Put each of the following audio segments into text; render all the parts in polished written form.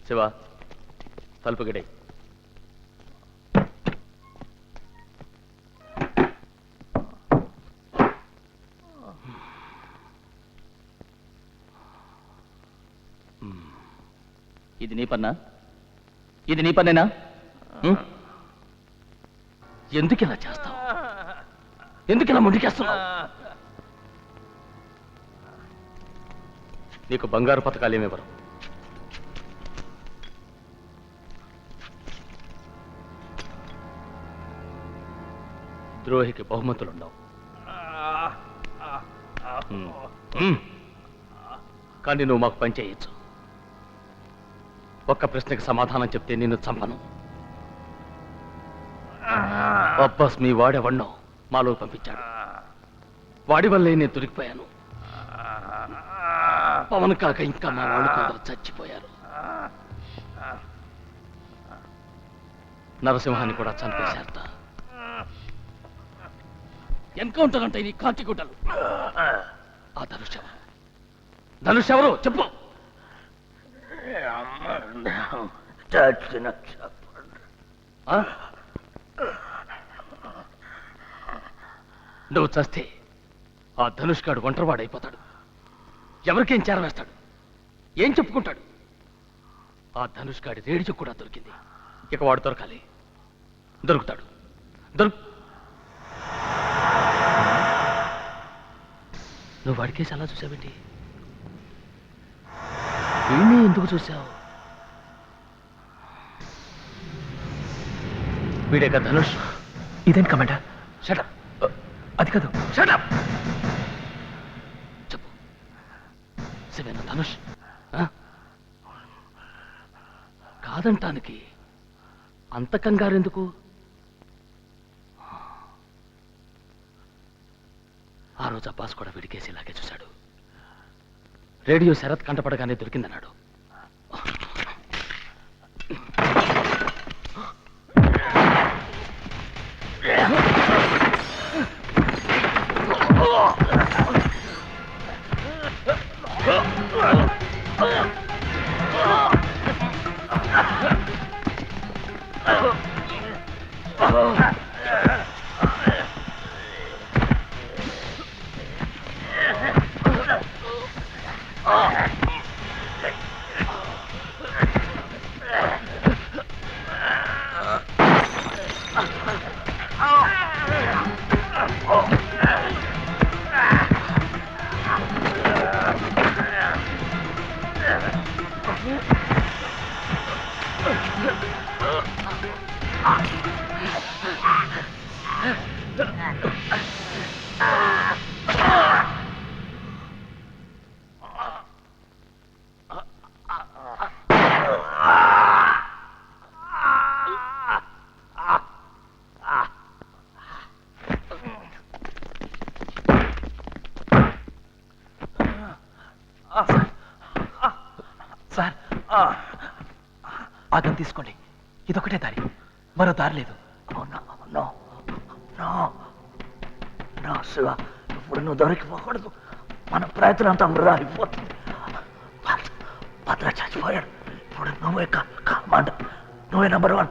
శివ తలుపు గడి. ఇది నీ పన్నా? ఇది నీ పన్నేనా? ఎందుకు ఇలా చేస్తావు? ఎందుకు ఇలా ముందుకేస్తున్నావు? నీకు బంగారు పథకాలు ఏమివ్వరు. ద్రోహికి బహుమతులుండవు. కానీ నువ్వు మాకు పని చేయొచ్చు. ఒక్క ప్రశ్నకి సమాధానం చెప్తే నిన్ను చంపను. అబ్బాస్ మీ వాడెవన్నో మాలో పంపించాడు. వాడి వల్లే నేను దొరికిపోయాను. పవన్ కాక ఇంకా మా వాళ్ళు కొందరు చచ్చిపోయారు. నరసింహాన్ని కూడా చంపేశారట. ఎన్కౌంటర్ అంటే నీ కాకి గుడ్డలు. ఆ ధనుష్ ఎవరు చెప్పు. నువ్వు చస్తే ఆ ధనుష్ గాడు ఒంటరివాడైపోతాడు. ఎవరికేం చేరవేస్తాడు? ఏం చెప్పుకుంటాడు? ఆ ధనుష్ గాడి రేడియో కూడా దొరికింది. ఇక వాడు దొరకాలి. దొరుకుతాడు. నువ్వు వాడికేసి అలా చూసావేంటి? వీణ్ణి ఎందుకు చూసావు? వీడే కదా ధనుష్. ఇదేంటి కమాండర్? షటప్. అది కాదు. షటప్. చెప్పు, శివేనా ధనుష్? కాదంటానికి అంత కంగారెందుకు? ఆ రోజు అబ్బాస్ కూడా విడికేసి ఇలాగే చూశాడు. రేడియో శరత్ కంటపడగానే దొరికిందన్నాడు. సార్, ఆగం తీసుకోండి. ఇదొకటే దారి, మరో దారి లేదు. శివ, ఇప్పుడు నువ్వు దొరికిపోకూడదు. మన ప్రయత్నం అంతా వృధా అయిపోతుంది. భద్ర చచ్చిపోయాడు. ఇప్పుడు నువ్వే కమాండర్. నువ్వే number 1.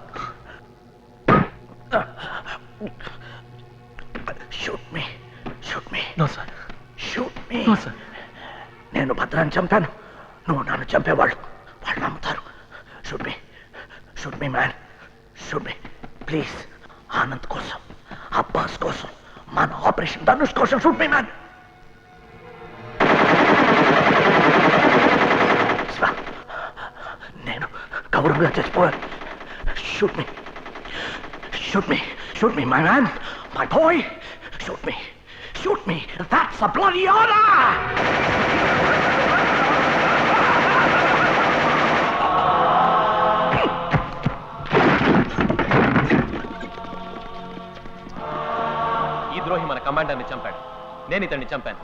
Shoot me. No sir. Shoot me. No sir. నేను భద్రాన్ని చంపాను. నువ్వు నన్ను చంపేవాళ్ళు. వాళ్ళు నమ్ముతారు. Shoot me man. Shoot me please. Anand కోసం, అబ్బాస్ కోసం, మన ఆపరేషన్ ధనుష్ కోసం షూట్ మీ మ్యాన్. నేను గౌరవంగా చచ్చిపోయాను. Shoot me my man, my boy. Shoot me. That's a bloody order. ఈ ద్రోహి మన కమాండర్ని చంపాడు. నేను ఇతన్ని చంపాను.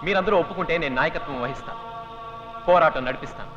మీరందరూ ఒప్పుకుంటే నేను నాయకత్వం వహిస్తాను, పోరాటం నడిపిస్తాను.